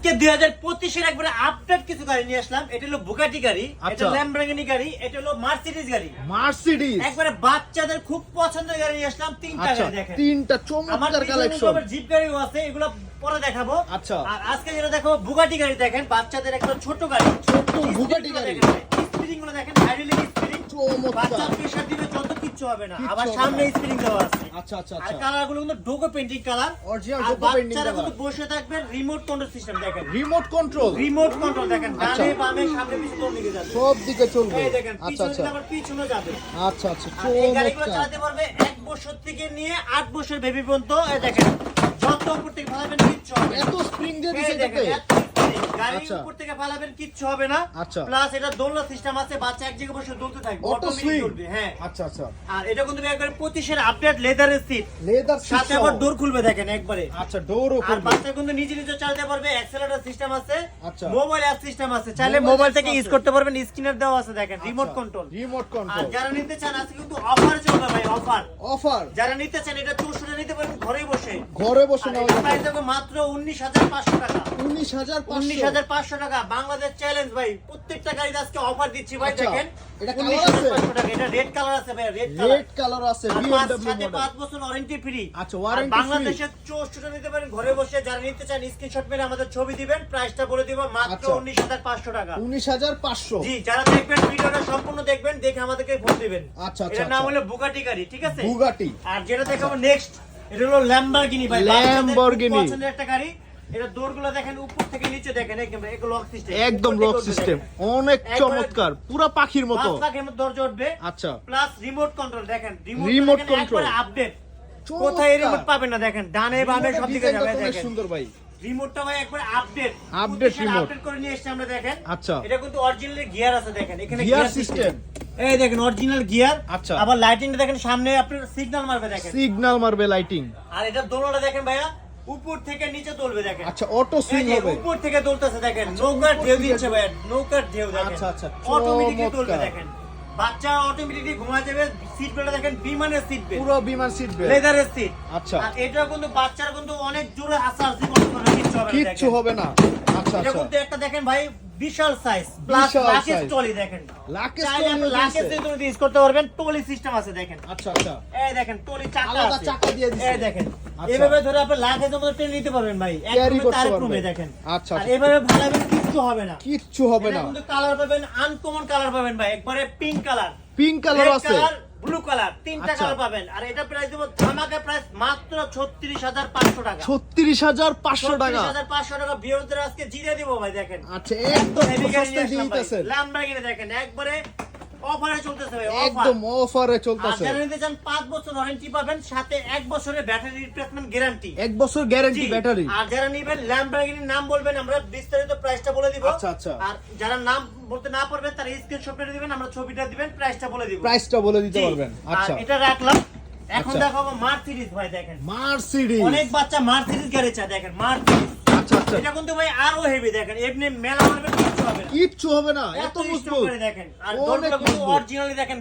আজকে 2025 এর একবারে আপডেট কিছু গাড়ি নিয়ে আসলাম। এটা হলো বুগাটি গাড়ি, এটা ল্যাম্বরগিনি গাড়ি, এটা হলো মার্সিডিজ গাড়ি। মার্সিডিজ একবারে বাচ্চাদের খুব পছন্দের গাড়ি নিয়ে আসলাম। তিনটা গাড়ি দেখেন, তিনটা চমৎকার কালেকশন। জিপ গাড়িও আছে, এগুলো পরে দেখাবো। আচ্ছা, আর আজকে যেটা দেখাবো বুগাটি গাড়ি দেখেন, বাচ্চাদের একটা ছোট গাড়ি, ছোট বুগাটি গাড়ি। স্পিরিং গুলো দেখেন, হাইড্রোলিক স্পিরিং, চমৎকার। বাচ্চা প্রেসার দিবে যত কিচ্ছু হবে না। কিচ্ছু আবার হবে সামনে না। স্পিরিং দেওয়া আছে। আচ্ছা আচ্ছা আর আচ্ছা, কালার গুলো কিন্তু ডোগো পেইন্টিং কালার, অরিজিনাল আর ডোগো পেইন্টিং বাচ্চারা কালার। কিন্তু বসে থাকবেন, রিমোট কন্ট্রোল সিস্টেম দেখেন, রিমোট কন্ট্রোল, রিমোট কন্ট্রোল দেখেন, আচ্ছা। ডানে বামে সামনে পিছনে কোন দিকে যাবে, সব দিকে চলবে। এই দেখেন আচ্ছা পিছনে আচ্ছা দিলে আবার পিছনে যাবে। আচ্ছা আচ্ছা, আর এই গাড়িগুলো চমৎকার। চালাতে পারবে 1 বছর থেকে নিয়ে 8 বছর বেবি পর্যন্ত। এই দেখেন যত উপর থেকে ফালাবেন কিচ্ছু হবে না। এত স্প্রিং দিয়ে এই দিছে দেখেন এটাতে। এত spring, গাড়ি আচ্ছা। উপর থেকে ফালাবেন কিচ্ছু হবে না। আচ্ছা। প্লাস এটা দোলনা সিস্টেম আছে, বাচ্চা এক জায়গায় বসে দুলতে থাকবে, অটো অটোমেটিক সুইং। চলবে। হ্যাঁ, আচ্ছা আচ্ছা, আর এটা কিন্তু একবারে 25 এর আপডেট লেদারের সিট, লেদার সাথে আবার ডোর খুলবে দেখেন একবারে। আচ্ছা, ডোরও আর খুলবে। বাচ্চা কিন্তু নিজে নিজে চালাতে পারবে, অ্যাক্সেলারেটর সিস্টেম আছে, আচ্ছা। মোবাইল অ্যাপ সিস্টেম আছে, চাইলে মোবাইল মোবাইল apps থেকে ইউজ আছে। করতে পারবেন, স্ক্রিনার দেওয়া আছে দেখেন, রিমোট আচ্ছা, কন্ট্রোল। রিমোট আর কন্ট্রোল। যারা নিতে চান আজকে কিন্তু অফার চলবে ভাই, অফার। অফার যারা নিতে চান এটা 64 নিতে পারবেন ঘরে বসে। ঘরে বসে আর নেওয়া এটা যাবে। প্রাইস হবে মাত্র 19,500 টাকা। 19,500। 19,500 টাকা বাংলাদেশ চ্যালেঞ্জ ভাই। প্রত্যেকটা গাড়িতে আজকে অফার দিচ্ছি ভাই। আচ্ছা, দেখেন এটা কালার আছে? 19,500 টাকা। এটা রেড কালার আছে ভাই, রেড কালার। রেড কালার আছে, আর BMW সাথে মডেল। 5 বছর ওয়ারেন্টি ফ্রি। আচ্ছা, warranty বাংলাদেশে 64 নিতে পারেন ঘরে বসে। যারা নিতে চান স্ক্রিনশট মেরে আমাদের ছবি দিবেন, প্রাইসটা বলে দিব মাত্র আচ্ছা। 19,500 টাকা। 19,500। জি, যারা দেখবেন ভিডিওটা সম্পূর্ণ দেখবেন, দেখে আমাদেরকে ফোন দিবেন। আচ্ছা, আচ্ছা, এটার নাম আচ্ছা। হলো বুগাটি গাড়ি, ঠিক আছে? বুগাটি। আর যেটা দেখাবো নেক্সট, এটা হলো ল্যাম্বরগিনি ভাই। ল্যাম্বরগিনি। বাচ্চাদের খুব পছন্দের একটা গাড়ি। এটা ডোরগুলো দেখেন উপর থেকে নিচে দেখেন, একদম লক সিস্টেম, একদম লক সিস্টেম, অনেক চমৎকার, পুরো পাখির মতো। পাখির মতো দরজা উঠবে। আচ্ছা, প্লাস রিমোট কন্ট্রোল দেখেন, রিমোট কন্ট্রোল আপডেট। চমৎকার। কোথায় রিমোট পাবেন না দেখেন, ডানে বামে সব দিকে ডিজাইনটা যাবে তো অনেক দেখেন। সুন্দর ভাই। রিমোটটা ভাই একবার আপডেট, আপডেট রিমোট। আপডেট করে নিয়ে এসেছি আমরা দেখেন। আচ্ছা। এটা কিন্তু অরিজিনাল গিয়ার আছে দেখেন, এখানে গিয়ার গিয়ার সিস্টেম। সিস্টেম। এই দেখেন অরিজিনাল গিয়ার। আচ্ছা। আবার লাইটিংটা দেখেন, সামনে আপনি সিগন্যাল মারবে দেখেন। সিগন্যাল মারবে, লাইটিং। আর এটা দোলনাটা দেখেন ভাইয়া, উপর থেকে নিচে তুলবে দেখেন। আচ্ছা, অটো সুইং এই যে হবে। উপর থেকে তুলতেছে দেখেন, নৌকার ঢেউ দিচ্ছে ভাইয়া, নৌকার ঢেউ দেখেন। আচ্ছা, আচ্ছা, অটোমেটিকলি তুলবে চমৎকার। দেখেন, বাচ্চা অটোমেটিকলি ঘুমা যাবে। সিট বেল্ট দেখেন, বিমানের সিট বেল্ট, পুরো বিমান সিট বেল্ট। লেদারের সিট। আচ্ছা। আর এটা কিন্তু বাচ্চারা কিন্তু অনেক জোরে আসাআসি করতে পারবে, কিচ্ছু হবে না কিচ্ছু দেখেন। হবে না। আচ্ছা এটা আচ্ছা, কিন্তু একটা দেখেন ভাই বিশাল সাইজ, প্লাস বিশাল লাকেজ size। টলি দেখেন। লাকেজ চাইলে আপনি লাকেজ দিয়ে তুমি ইউজ করতে পারবেন, টলি সিস্টেম আছে দেখেন। আচ্ছা আচ্ছা, এই দেখেন টলি চাকা আলাদা আছে, চাকা দিয়ে দিছে। এই দেখেন আচ্ছা। এভাবে ধরে আপনি লাকেজের মধ্যে টেনে নিতে পারবেন ভাই, এক Carry রুমে করতে তার পারবেন। রুমে দেখেন। আচ্ছা, আর আচ্ছা। এভাবে ভালাবেন কিচ্ছু হবে না, কিচ্ছু হবে এটা না। কিন্তু কালার পাবেন, আনকমন কালার পাবেন ভাই, একবারে পিঙ্ক কালার, পিঙ্ক কালার আছে, ব্লু কালার, তিনটা আচ্ছা। কালার পাবেন। আর এটা প্রাইস দেব ধামাকা প্রাইস মাত্র 36,500 টাকা। 36,500 টাকা। 36,500 টাকা ভিউয়ারদের আজকে জিরে দিব ভাই দেখেন। আচ্ছা, একদম হেভি গাড়ি সস্তায় দিয়ে নিয়ে আসলাম ভাই। দিতেছেন। ল্যাম্বরগিনি দেখেন একবারে অফারে চলতেছে ভাই, অফার। একদম অফারে আর চলতেছে। যারা নিতে চান 5 বছর ওয়ারেন্টি পাবেন, সাথে 1 বছরের ব্যাটারি রিপ্লেসমেন্ট গ্যারান্টি। 1 বছর গ্যারান্টি ব্যাটারি। আর যারা নিবেন ল্যাম্বরগিনির নাম বলবেন, আমরা বিস্তারিত প্রাইসটা বলে দিব। আচ্ছা, আচ্ছা। আর যারা নাম বলতে না পারবেন তারা স্ক্রিনশট মেরে দিবেন, আমরা ছবিটা দিবেন, প্রাইসটা বলে দিব। প্রাইসটা বলে দিতে জি। পারবেন। আর আচ্ছা, এটা রাখলাম। এখন আচ্ছা। দেখাবো মার্সিডিজ ভাই দেখেন। মার্সিডিজ। অনেক বাচ্চা মার্সিডিজ গাড়ি চায় দেখেন, মার্সিডিজ। আচ্ছা আচ্ছা, এটা কিন্তু ভাই আরো হেভি দেখেন, এমনি মেলা মারবে কিচ্ছু হবে না, কিচ্ছু হবে না, এত এত স্ট্রং মজবুত। করে দেখেন। আর অনেক দরজাটা কিন্তু মজবুত। অরিজিনালি দেখেন,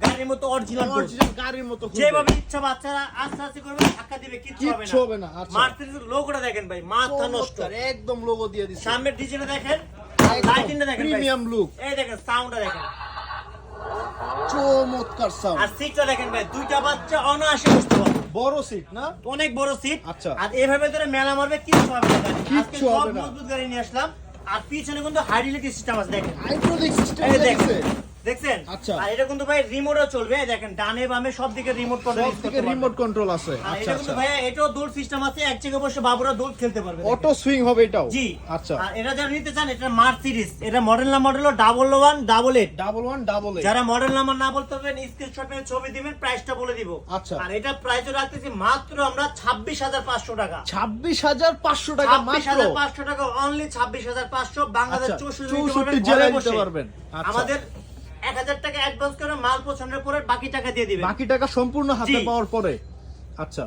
গাড়ির মতো অরিজিনাল দরজা। অরিজিনাল গাড়ির মতো খুলবে। যেভাবে ইচ্ছা বাচ্চারা আস্তে আস্তে করবে, ধাক্কা দিবে, কিচ্ছু হবে কিচ্ছু হবে না। না। আচ্ছা, মার্সিডিজের লোগোটা দেখেন ভাই, মাথা নষ্ট। চমৎকার, একদম লোগো দিয়ে দিছে। সামনের ডিজাইনটা দেখেন, একদম লাইটিংটা দেখেন ভাই, প্রিমিয়াম লুক। এই দেখেন সাউন্ডটা দেখেন, চমৎকার সাউন্ড। আর সিটটা দেখেন ভাই, দুইটা বাচ্চা অনায়াসে বসতে পারবে, বড় সিট না? অনেক বড় সিট। আচ্ছা। আর এভাবে ধরে মেলা মারবে, কিচ্ছু হবে না গাড়ি। আজকে কিচ্ছু সব হবে না। মজবুত গাড়ি নিয়ে আসলাম। আর পিছনে কিন্তু হাইড্রোলিক সিস্টেম আছে দেখেন, হাইড্রোলিক সিস্টেম এই দিয়েছে। দেখেন, দেখছেন? আচ্ছা। আর এটা কিন্তু ভাই রিমোটও চলবে, এই দেখেন ডানে বামে সব দিকে রিমোট কন্ট্রোল সব থেকে রিমোট কন্ট্রোল আছে। আর আচ্ছা এটা আচ্ছা, কিন্তু ভাই এটাও দোল সিস্টেম আছে, এক জায়গায় বসে বাবুরা দোল খেলতে পারবে দেখেন। অটো সুইং হবে এটাও। জি। আচ্ছা, আর এটা যারা নিতে চান, এটা মার্সিডিজ, এটা মডেল নাম্বার হলো 1188। 1188। যারা মডেল নাম্বার না বলতে পারবেন স্ক্রিনশট মেরে ছবি দিবেন, প্রাইসটা বলে দিব। আচ্ছা। আর এটা প্রাইসও রাখতেছি মাত্র আমরা 26,500 টাকা। 26,500 টাকা মাত্র। 26,500 টাকা অনলি, 26,500 বাংলাদেশ আচ্ছা, 64 জেলায় ঘরে নিতে বসে। পারবেন। আচ্ছা। আমাদের 1000 টাকা অ্যাডভান্স করে মাল পছন্দের পরে বাকি টাকা দিয়ে দিবেন। বাকি টাকা সম্পূর্ণ হাতে জি। পাওয়ার পরে। আচ্ছা,